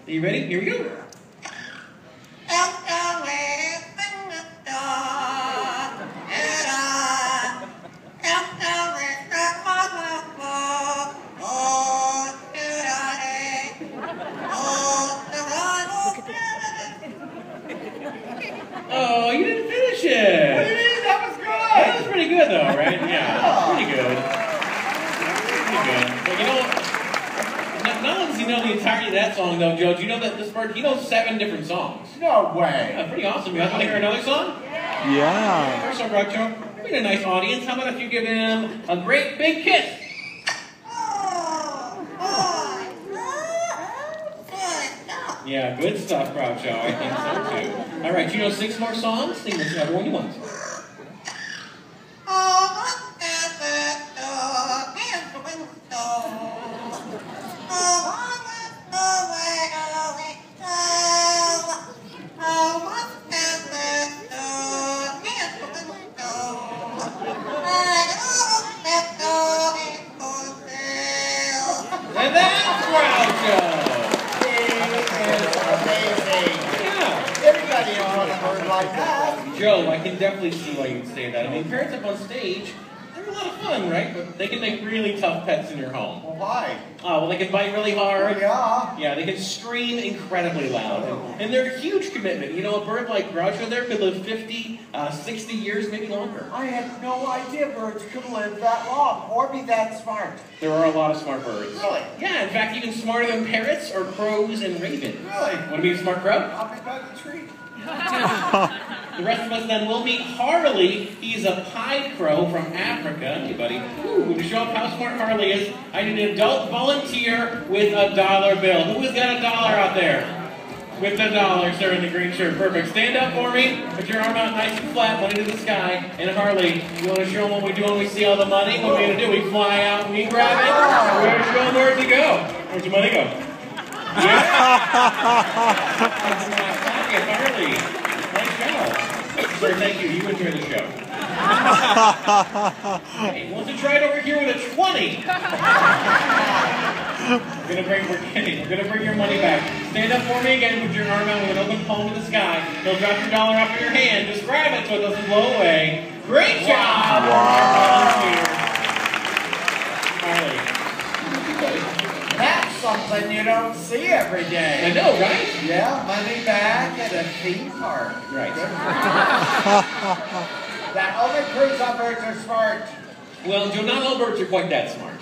Are you ready? Here we go. Oh, you didn't finish it. What do you mean? That was good. That was pretty good, though, right? Yeah, pretty good. Pretty good. But you know, not only does he know the entirety of that song, though, Joe, do you know that this bird, he knows 7 different songs? No way. Yeah, pretty awesome. You guys want to hear another song? Yeah. First song, Groucho. We need a nice audience. How about if you give him a great big kiss? Yeah, good stuff, Groucho. I think so, too. All right, you know 6 more songs? Sing whichever one you want. And that's Groucho! Everybody on a bird like that. Joe, I can definitely see why you'd say that. I mean, parrots up on stage, they're a lot of fun, right? But they can make really tough pets in your home. Well, why? Well, they can bite really hard. Oh, yeah. Yeah, they can scream incredibly loud. And they're a huge commitment. You know, a bird like Groucho there could live 50, 60 years, maybe longer. I had no idea birds could live that long or be that smart. There are a lot of smart birds. Really? Yeah, in fact, even smarter than parrots or crows and ravens. Really? Want to be a smart crow? I'll be by the tree. The rest of us then will meet Harley. He's a pied crow from Africa. Hey, buddy. Ooh, to show off how smart Harley is, I need an adult volunteer with a $1 bill. Who has got $1 out there? With the $1, sir, in the green shirt. Perfect. Stand up for me. Put your arm out nice and flat, money to the sky. And Harley, you want to show them what we do when we see all the money? What are we going to do? We fly out and we grab it? Where's it going? Where'd it go? Where'd your money go? Yeah! Harley, nice job. Sir, thank you. You enjoy the show. Hey, want to try it over here with a 20? We're gonna bring your money back. Stand up for me again, put your arm out with an open palm to the sky. He'll drop your $1 off of your hand. Just grab it so it doesn't blow away. Great job! Wow. Harley. That's something you don't see every day. I know, right? Yeah, money back at a theme park. Right. That only proves our birds are smart. Well, Joe, not all birds are quite that smart.